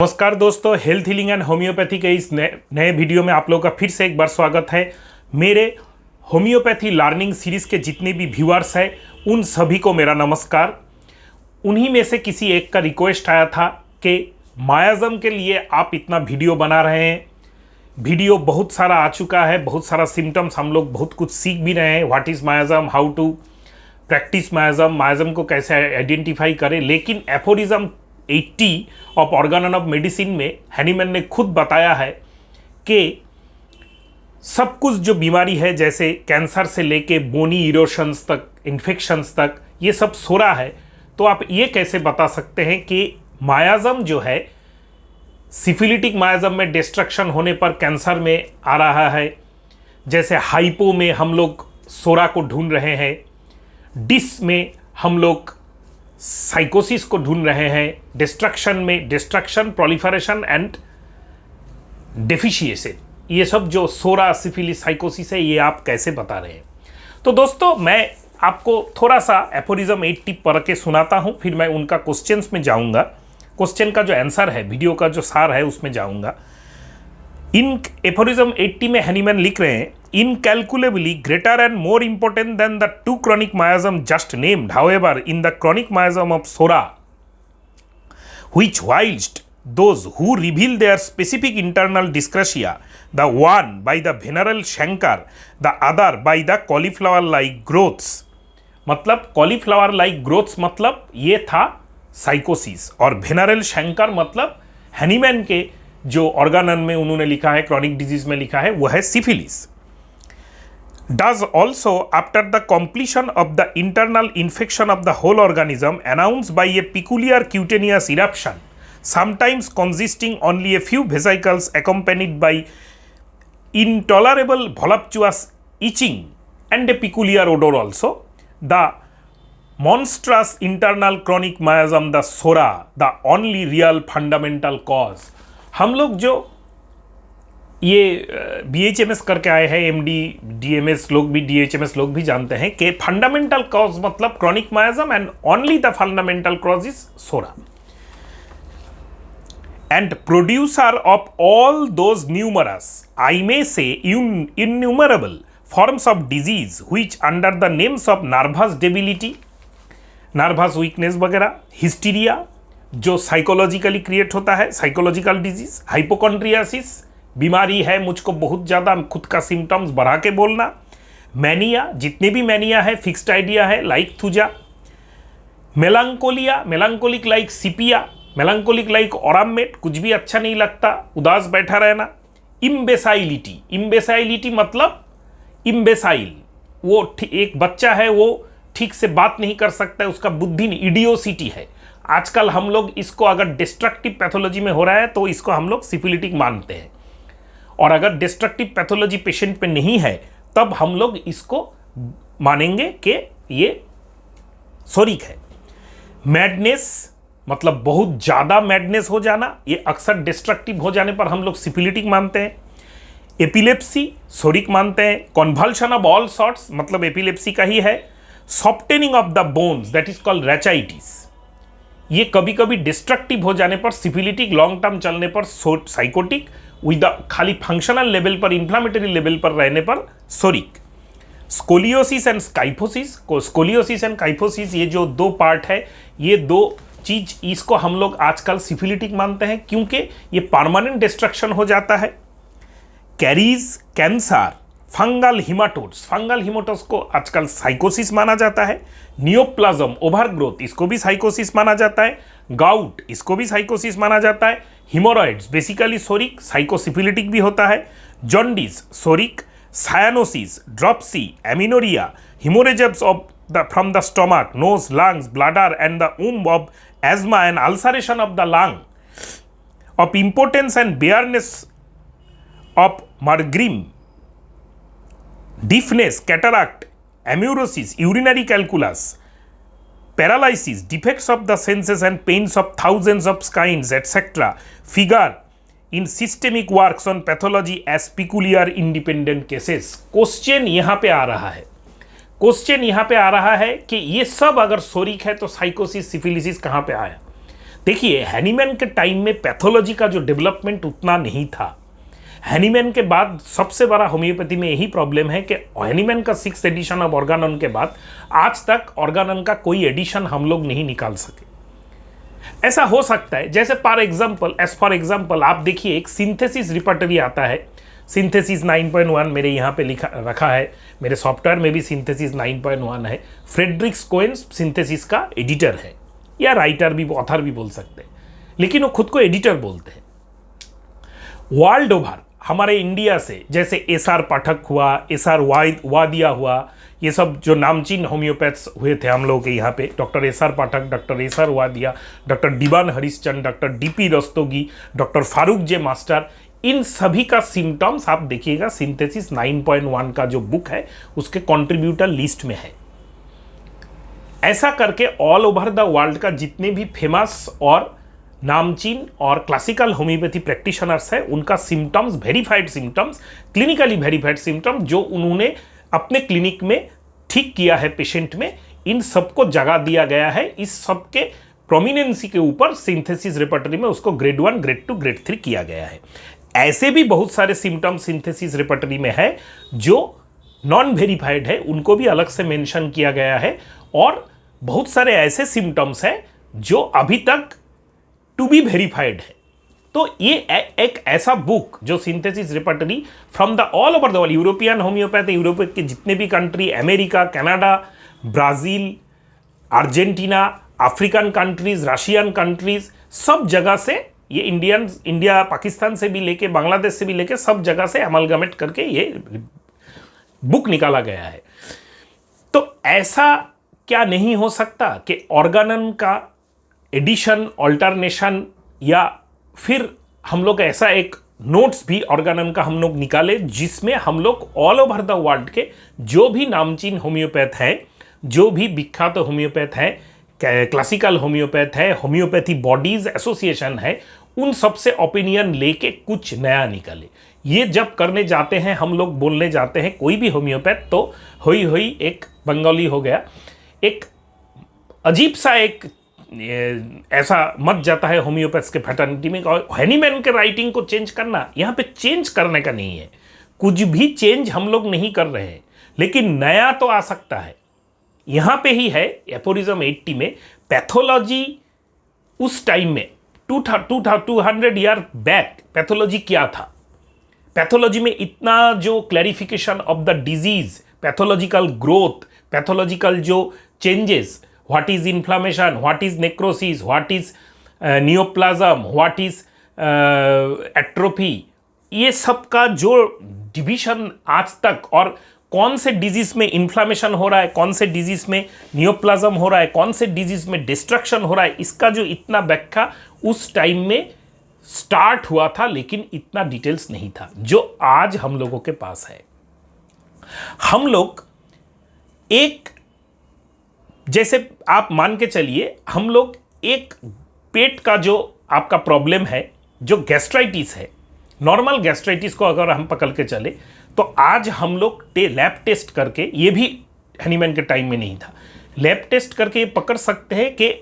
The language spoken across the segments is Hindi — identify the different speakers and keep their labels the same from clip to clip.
Speaker 1: नमस्कार दोस्तों, हेल्थ हीलिंग एंड होम्योपैथी के इस नए वीडियो में आप लोगों का फिर से एक बार स्वागत है। मेरे होम्योपैथी लर्निंग सीरीज़ के जितने भी व्यूअर्स हैं उन सभी को मेरा नमस्कार। उन्हीं में से किसी एक का रिक्वेस्ट आया था कि मायाज़म के लिए आप इतना वीडियो बना रहे हैं। वीडियो बहुत सारा आ चुका है, बहुत सारा सिम्टम्स, हम लोग बहुत कुछ सीख भी रहे हैं। What is miasm, how to practice miasm, miasm को कैसे आइडेंटिफाई करें। लेकिन aphorism 80 of Organon of Medicine में हैनीमैन ने खुद बताया है कि सब कुछ जो बीमारी है, जैसे कैंसर से लेके बोनी इरोशंस तक, इन्फेक्शंस तक, ये सब सोरा है। तो आप ये कैसे बता सकते हैं कि मायाज़म जो है, सिफिलिटिक मायाज़म में डिस्ट्रक्शन होने पर कैंसर में आ रहा है। जैसे हाइपो में हम लोग सोरा को ढूंढ रहे हैं, डिस में हम लोग साइकोसिस को ढूंढ रहे हैं, डिस्ट्रक्शन में डिस्ट्रक्शन, प्रोलिफरेशन एंड डेफिशिएशन, ये सब जो सोरा, सिफिलिस, साइकोसिस है, ये आप कैसे बता रहे हैं। तो दोस्तों, मैं आपको थोड़ा सा एफोरिज्म 80 पढ़ के सुनाता हूँ, फिर मैं उनका क्वेश्चंस में जाऊँगा। क्वेश्चन का जो आंसर है, वीडियो का जो सार है, उसमें जाऊँगा। इन एफोरिज्म 80 में हैनीमैन लिख रहे हैं, incalculably greater and more important than the two chronic miasm just named. However, in the chronic miasm of Sora, which whilst those who reveal their specific internal dyscrasia, the one by the venereal chancre, the other by the cauliflower-like growths, मतलब cauliflower-like growths मतलब ये था साइकोसिस, और venereal chancre मतलब हैनीमैन के जो ऑर्गन में उन्होंने लिखा है, क्रॉनिक डिजीज में लिखा है, वो है syphilis. Does also after the completion of the internal infection of the whole organism announced by a peculiar cutaneous eruption, sometimes consisting only a few vesicles accompanied by intolerable voluptuous itching and a peculiar odor also, the monstrous internal chronic miasm, the SORA, the only real fundamental cause। हम लोग जो ये BHMS करके आए हैं, MD DMS लोग भी, DHMS लोग भी जानते हैं कि फंडामेंटल कॉज मतलब chronic miasm and only the fundamental cause is psora and producer of all those numerous, I may say innumerable forms of disease which under the names of nervous debility, nervous weakness वगैरह, हिस्टीरिया जो साइकोलॉजिकली क्रिएट होता है, साइकोलॉजिकल डिजीज, हाइपोकॉन्ड्रियासिस बीमारी है, मुझको बहुत ज़्यादा खुद का सिम्टम्स बढ़ा के बोलना, मैनिया, जितने भी मैनिया है, फिक्स्ड आइडिया है like thuja, melancholia, melancholic like sepia, melancholic like aurum met, कुछ भी अच्छा नहीं लगता, उदास बैठा रहना, इम्बेसाइलिटी, इम्बेसाइलिटी मतलब इम्बेसाइल, वो एक बच्चा है, वो ठीक से बात नहीं कर सकता है, उसका बुद्धि नहीं, इडियोसिटी है। आजकल हम लोग इसको अगर डिस्ट्रक्टिव पैथोलॉजी में हो रहा है तो इसको हम लोग सिफिलिटिक मानते हैं, और अगर डिस्ट्रक्टिव पैथोलॉजी पेशेंट पे नहीं है तब हम लोग इसको मानेंगे कि ये सोरिक है। मैडनेस मतलब बहुत ज़्यादा मैडनेस हो जाना, ये अक्सर डिस्ट्रक्टिव हो जाने पर हम लोग सिफिलिटिक मानते हैं। एपिलेप्सी सोरिक मानते हैं। कॉन्वल्शन ऑफ ऑल सॉर्ट्स मतलब एपिलेप्सी का ही है। Softening of the bones that is called rachitis, ये कभी कभी डिस्ट्रक्टिव हो जाने पर सिफिलिटिक, लॉन्ग टर्म चलने पर साइकोटिक, विद खाली फंक्शनल लेवल पर, इंफ्लामेटरी लेवल पर रहने पर सोरिक। Scoliosis and kyphosis, scoliosis and kyphosis ये जो दो पार्ट है, ये दो चीज, इसको हम लोग आजकल सिफिलिटिक मानते हैं क्योंकि ये परमानेंट डिस्ट्रक्शन हो जाता है। कैरीज, कैंसर, फंगल हिमाटोड्स, फंगल हिमाटोड्स को आजकल साइकोसिस माना जाता है। नियोप्लाज्म, ओवरग्रोथ, इसको भी साइकोसिस माना जाता है। गाउट, इसको भी साइकोसिस माना जाता है। हिमोरॉइड्स बेसिकली सोरिक, साइकोसिफिलिटिक भी होता है। Jaundice psoric, cyanosis, dropsy, amenorrhoea, haemorrhages of the from the stomach, nose, lungs, bladder and the womb of asthma and ulceration of the lung, of impotence and barrenness of megrim, deafness, cataract, amaurosis, urinary calculus, paralysis, defects of the senses and pains of thousands of kinds, etc. figure in systemic works on pathology as peculiar independent cases। Question यहाँ पे आ रहा है, क्वेश्चन यहाँ पे आ रहा है कि ये सब अगर सोरिक है तो साइकोसिस, सिफिलिसिस कहाँ पे आया। देखिए, हैनीमैन के टाइम में पैथोलॉजी का जो डेवलपमेंट उतना नहीं था। हैनीमैन के बाद सबसे बड़ा होम्योपैथी में यही प्रॉब्लम है कि हैनीमैन का 6th एडिशन ऑफ ऑर्गानन के बाद आज तक ऑर्गानन का कोई एडिशन हम लोग नहीं निकाल सके। ऐसा हो सकता है जैसे फॉर एग्जाम्पल आप देखिए, एक सिंथेसिस रिपर्टरी आता है, सिंथेसिस 9.1 मेरे यहाँ पे लिखा रखा है, मेरे सॉफ्टवेयर में भी सिंथेसिस 9.1 है। फ्रेडरिक्स कोएन्स सिंथेसिस का एडिटर है, या राइटर भी, ऑथर भी बोल सकते हैं, लेकिन वो खुद को एडिटर बोलते हैं। वर्ल्ड ओवर हमारे इंडिया से जैसे एसआर पाठक हुआ, एसआर वादिया हुआ, ये सब जो नामचीन होम्योपैथ्स हुए थे हम लोग के यहाँ पे, doctor SR Pathak, doctor SR Wadia, doctor Diwan Harishchand, doctor DP Rastogi, doctor Farokh J Master, इन सभी का सिम्टम्स आप देखिएगा सिंथेसिस 9.1 का जो बुक है उसके कंट्रीब्यूटर लिस्ट में है। ऐसा करके ऑल ओवर द वर्ल्ड का जितने भी फेमस और नामचीन और क्लासिकल होम्योपैथी प्रैक्टिशनर्स हैं, उनका symptoms, verified symptoms, clinically verified symptoms जो उन्होंने अपने क्लिनिक में ठीक किया है पेशेंट में, इन सबको जगह दिया गया है। इस सब के प्रोमिनेंसी के ऊपर सिंथेसिस रिपर्टरी में उसको ग्रेड 1, ग्रेड 2, ग्रेड 3 किया गया है। ऐसे भी बहुत सारे सिम्टम्स सिंथेसिस रिपर्टरी में है जो नॉन वेरीफाइड है, उनको भी अलग से मेंशन किया गया है। और बहुत सारे ऐसे सिम्टम्स हैं जो अभी तक टू बी वेरीफाइड है। तो ये एक ऐसा बुक जो synthesis repertory from the all over the world, European homeopathy, Europe के जितने भी country, America, Canada, Brazil, Argentina, African countries, Russian countries, सब जगह से ये इंडिया, पाकिस्तान से भी लेके, बांग्लादेश से भी लेके, सब जगह से अमलगमेट करके ये बुक निकाला गया है। तो ऐसा क्या नहीं हो सकता कि ऑर्गानन का एडिशन, ऑल्टरनेशन, या फिर हम लोग ऐसा एक नोट्स भी ऑर्गानन का हम लोग निकाले जिसमें हम लोग ऑल ओवर द वर्ल्ड के जो भी नामचीन होम्योपैथ हैं, जो भी विख्यात होम्योपैथ हैं, क्लासिकल होम्योपैथ है, होम्योपैथी बॉडीज एसोसिएशन है, उन सब से ओपिनियन लेके कुछ नया निकाले। ये जब करने जाते हैं, हम लोग बोलने जाते हैं कोई भी होम्योपैथ, तो होई एक बंगाली हो गया, एक अजीब सा एक ऐसा मत जाता है होम्योपैथ्स के फैटर्निटी में। और हैनीमैन के राइटिंग को चेंज करना, यहाँ पे चेंज करने का नहीं है, कुछ भी चेंज हम लोग नहीं कर रहे हैं, लेकिन नया तो आ सकता है। यहाँ पे ही है एपोरिज्म 80 में पैथोलॉजी उस टाइम में 200 ईयर बैक पैथोलॉजी क्या था। पैथोलॉजी में इतना जो clarification of the disease, pathological growth, pathological जो changes, what is inflammation, what is necrosis, what is neoplasm, what is atrophy, ये सब का जो डिवीजन आज तक, और कौन से डिजीज में इन्फ्लामेशन हो रहा है, कौन से डिजीज में नियोप्लाज्म हो रहा है, कौन से डिजीज में डिस्ट्रक्शन हो रहा है, इसका जो इतना व्याख्या उस टाइम में स्टार्ट हुआ था, लेकिन इतना डिटेल्स नहीं था जो आज हम लोगों के पास है। हम लोग एक, जैसे आप मान के चलिए, हम लोग एक पेट का जो आपका प्रॉब्लम है, जो गैस्ट्राइटिस है, नॉर्मल गैस्ट्राइटिस को अगर हम पकड़ के चले तो आज हम लोग लैब टेस्ट करके, ये भी हैनीमैन के टाइम में नहीं था, लैब टेस्ट करके ये पकड़ सकते हैं कि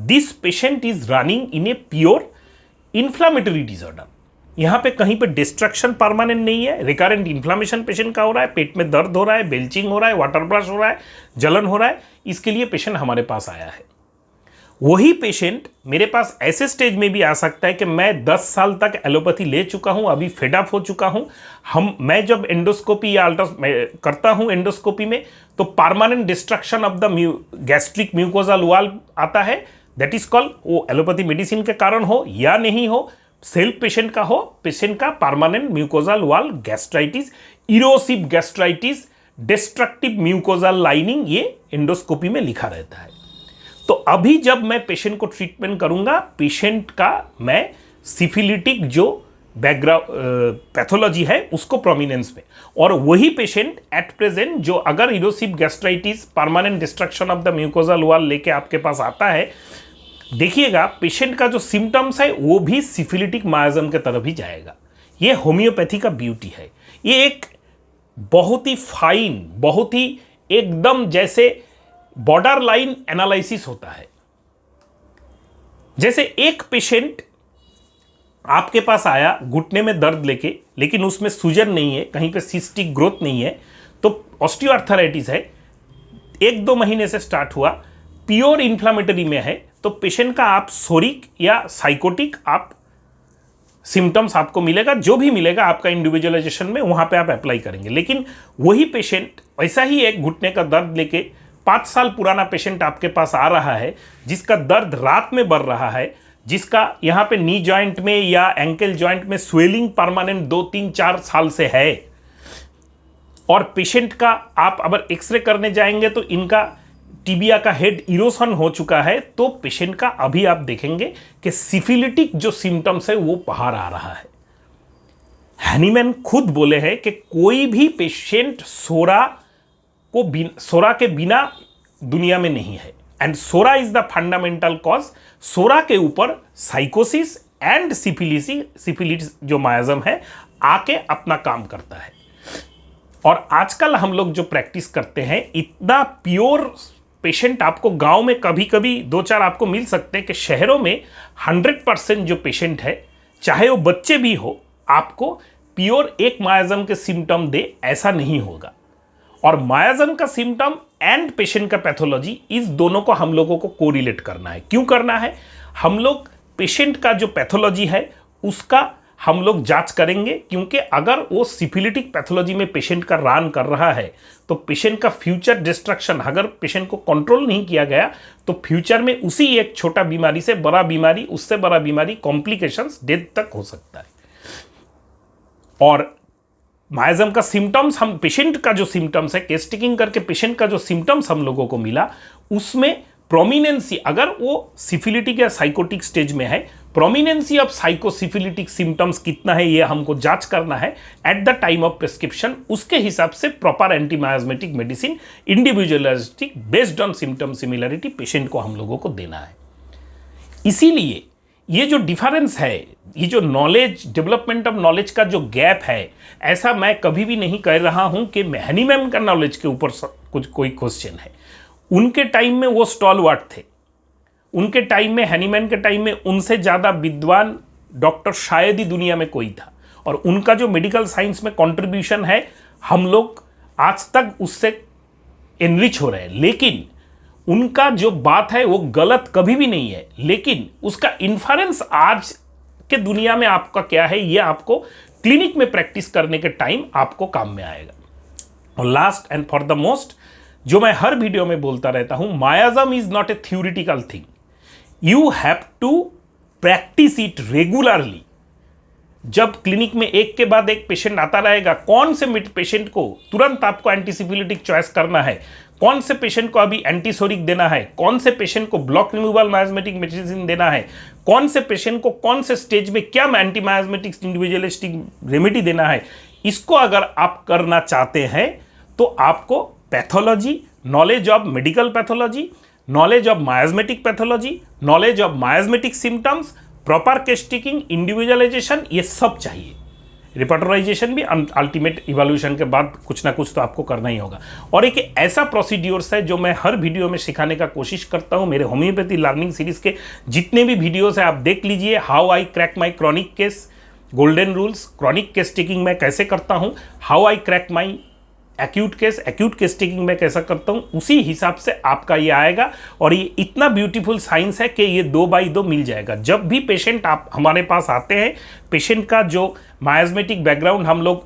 Speaker 1: this patient is running in a pure inflammatory disorder. यहाँ पे कहीं पे डिस्ट्रक्शन परमानेंट नहीं है, रिकरेंट इन्फ्लामेशन पेशेंट का हो रहा है, पेट में दर्द हो रहा है, बेल्चिंग हो रहा है, वाटर ब्लश हो रहा है, जलन हो रहा है, इसके लिए पेशेंट हमारे पास आया है। वही पेशेंट मेरे पास ऐसे स्टेज में भी आ सकता है कि मैं 10 साल तक एलोपैथी ले चुका हूं, अभी फेड अप हो चुका हूं। मैं जब एंडोस्कोपी या करता हूं एंडोस्कोपी में, तो permanent destruction of the gastric mucosal wall आता है, दैट इज कॉल्ड, वो एलोपैथी मेडिसिन के कारण हो या नहीं हो, सेल्फ पेशेंट का हो, पेशेंट का permanent mucosal wall gastritis, erosive gastritis, destructive mucosal lining, ये एंडोस्कोपी में लिखा रहता है। तो अभी जब मैं पेशेंट को ट्रीटमेंट करूंगा, पेशेंट का मैं सिफिलिटिक जो बैकग्राउंड पैथोलॉजी है उसको प्रोमिनेंस में, और वही पेशेंट एट प्रेजेंट जो अगर erosive gastritis, permanent destruction of the mucosal wall लेके आपके पास आता है, देखिएगा पेशेंट का जो सिम्टम्स है वो भी सिफिलिटिक मायाजम के तरफ ही जाएगा। ये होम्योपैथी का ब्यूटी है। ये एक बहुत ही फाइन, बहुत ही एकदम जैसे बॉर्डर लाइन एनालिसिस होता है। जैसे एक पेशेंट आपके पास आया घुटने में दर्द लेके, लेकिन उसमें सूजन नहीं है, कहीं पे सिस्टिक ग्रोथ नहीं है, तो ऑस्टियोआर्थराइटिस है, 1-2 महीने से स्टार्ट हुआ, प्योर इन्फ्लामेटरी में है, तो पेशेंट का आप सोरिक या साइकोटिक आप सिम्टम्स आपको मिलेगा, जो भी मिलेगा आपका इंडिविजुअलाइजेशन में वहां पे आप अप्लाई करेंगे। लेकिन वही पेशेंट वैसा ही एक घुटने का दर्द लेके 5 साल पुराना पेशेंट आपके पास आ रहा है, जिसका दर्द रात में बढ़ रहा है, जिसका यहाँ पे नी जॉइंट में या एंकल जॉइंट में स्वेलिंग परमानेंट 2-3-4 साल से है, और पेशेंट का आप अगर एक्सरे करने जाएंगे तो इनका टिबिया का हेड इरोशन हो चुका है, तो पेशेंट का अभी आप देखेंगे कि सिफिलिटिक जो सिम्टम्स है वो बाहर आ रहा है। हैनीमैन खुद बोले हैं कि कोई भी पेशेंट सोरा के बिना दुनिया में नहीं है, and psora is the fundamental cause. Psora के ऊपर साइकोसिस एंड सिफिलिटिस जो मायाजम है आके अपना काम करता है। और आजकल हम लोग जो प्रैक्टिस करते हैं, इतना प्योर पेशेंट आपको गांव में कभी कभी 2-4 आपको मिल सकते हैं, कि शहरों में 100% जो पेशेंट है, चाहे वो बच्चे भी हो, आपको प्योर एक मायाजम के सिम्टम दे, ऐसा नहीं होगा। और मायाजम का सिम्टम एंड पेशेंट का पैथोलॉजी, इस दोनों को हम लोगों को कोरिलेट करना है। क्यों करना है? हम लोग पेशेंट का जो पैथोलॉजी है उसका हम लोग जांच करेंगे, क्योंकि अगर वो सिफिलिटिक पैथोलॉजी में पेशेंट का रान कर रहा है तो पेशेंट का फ्यूचर डिस्ट्रक्शन, अगर पेशेंट को कंट्रोल नहीं किया गया तो फ्यूचर में उसी एक छोटा बीमारी से बड़ा बीमारी, उससे बड़ा बीमारी, कॉम्प्लिकेशंस, डेथ तक हो सकता है। और मायाजम का सिम्टम्स, हम पेशेंट का जो सिम्टम्स है, केस टेकिंग करके पेशेंट का जो सिम्टम्स हम लोगों को मिला, उसमें प्रोमिनेंसी, अगर वो सिफिलिटिक या साइकोटिक स्टेज में है, प्रोमिनेंसी ऑफ साइकोसिफिलिटिक सिम्टम्स कितना है ये हमको जांच करना है at the time of prescription. उसके हिसाब से proper antimiasmatic medicine individualistic based on symptom similarity patient को हम लोगों को देना है। इसीलिए ये जो डिफरेंस है, ये जो नॉलेज, डेवलपमेंट ऑफ नॉलेज का जो गैप है, ऐसा मैं कभी भी नहीं कह रहा हूं कि हैनी मैम का नॉलेज के ऊपर कुछ कोई क्वेश्चन है। उनके टाइम में वो स्टॉलवर्ट थे, उनके टाइम में, हैनीमैन के टाइम में उनसे ज़्यादा विद्वान डॉक्टर शायद ही दुनिया में कोई था, और उनका जो मेडिकल साइंस में कंट्रीब्यूशन है, हम लोग आज तक उससे एनरिच हो रहे हैं। लेकिन उनका जो बात है वो गलत कभी भी नहीं है, लेकिन उसका इन्फरेंस आज के दुनिया में आपका क्या है, ये आपको क्लिनिक में प्रैक्टिस करने के टाइम आपको काम में आएगा। और last and for the most, जो मैं हर वीडियो में बोलता रहता हूं, miasm is not a theoretical thing, you have to practice it regularly. जब क्लिनिक में एक के बाद एक पेशेंट आता रहेगा, कौन से पेशेंट को तुरंत आपको एंटीसिफिलिटिक चॉइस करना है, कौन से पेशेंट को अभी एंटीसोरिक देना है, कौन से पेशेंट को ब्लॉक रिमूवल मायाजमेटिक मेडिसिन देना है, कौन से पेशेंट को कौन से स्टेज में क्या एंटी मायाजमेटिक इंडिविजुअलिस्टिक रेमेडी देना है, इसको अगर आप करना चाहते हैं तो आपको pathology, knowledge of medical pathology, knowledge of miasmatic pathology, knowledge of miasmatic symptoms, proper case taking, individualisation, ये सब चाहिए। रिपर्टराइजेशन भी अल्टीमेट इवोल्यूशन के बाद कुछ ना कुछ तो आपको करना ही होगा। और एक ऐसा प्रोसीड्योर्स है जो मैं हर वीडियो में सिखाने का कोशिश करता हूं। मेरे होम्योपैथी लर्निंग सीरीज के जितने भी वीडियोस है आप देख लीजिए। How I crack my chronic case, golden rules, chronic case taking मैं कैसे करता हूं, how I crack my acute case taking में कैसा करता हूं, उसी हिसाब से आपका ये आएगा। और ये इतना ब्यूटीफुल साइंस है कि ये 2x2 मिल जाएगा। जब भी पेशेंट आप हमारे पास आते हैं, पेशेंट का जो मायाजमेटिक बैकग्राउंड हम लोग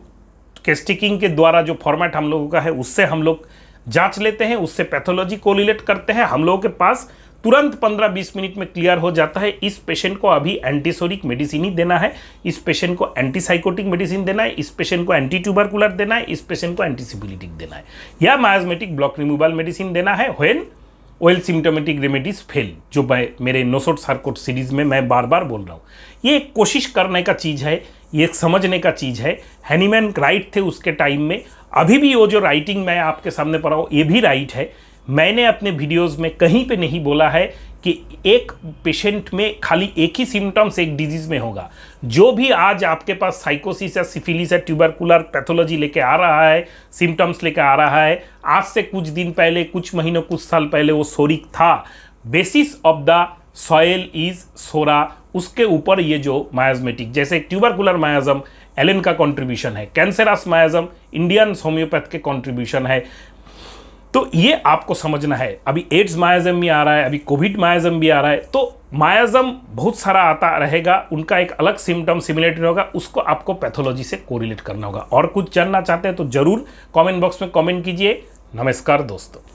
Speaker 1: केस टेकिंग के द्वारा जो फॉर्मेट हम लोगों का है उससे हम लोग जांच लेते हैं, उससे पैथोलॉजी कोरिलेट करते हैं। हम लोगों के पास तुरंत 15-20 मिनट में क्लियर हो जाता है इस पेशेंट को अभी एंटीसोरिक मेडिसिन ही देना है, इस पेशेंट को एंटीसाइकोटिक मेडिसिन देना है, इस पेशेंट को एंटी ट्यूबरकुलर देना है, इस पेशेंट को एंटीसिफिलिटिक देना है, या मायाजमेटिक ब्लॉक रिमूवल मेडिसिन देना है when oil symptomatic remedies fail, जो मेरे नोसोट सार्कोट सीरीज में मैं बार बार बोल रहा हूँ। ये एक कोशिश करने का चीज़ है, ये एक समझने का चीज़ है। हैनीमैन राइट थे उसके टाइम में, अभी भी वो जो राइटिंग मैं आपके सामने पढ़ा हूँ ये भी राइट है। मैंने अपने वीडियोस में कहीं पे नहीं बोला है कि एक पेशेंट में खाली एक ही सिम्टम्स एक डिजीज में होगा। जो भी आज आपके पास साइकोसिस या सिफिलिस या ट्यूबरकुलर पैथोलॉजी लेके आ रहा है, सिम्टम्स लेके आ रहा है, आज से कुछ दिन पहले, कुछ महीनों, कुछ साल पहले वो सोरिक था। Basis of the soil is psora, उसके ऊपर ये जो मायाज्मेटिक, जैसे ट्यूबरकुलर मायाजम एलन का कंट्रीब्यूशन है, कैंसरस मायाजम इंडियन होम्योपैथ के कंट्रीब्यूशन है। तो ये आपको समझना है। अभी एड्स मायाजम भी आ रहा है, अभी कोविड मायाजम भी आ रहा है, तो मायाजम बहुत सारा आता रहेगा, उनका एक अलग सिम्टम सिमिलरिटी होगा, उसको आपको पैथोलॉजी से कोरिलेट करना होगा। और कुछ जानना चाहते हैं तो जरूर कमेंट बॉक्स में कमेंट कीजिए। नमस्कार दोस्तों।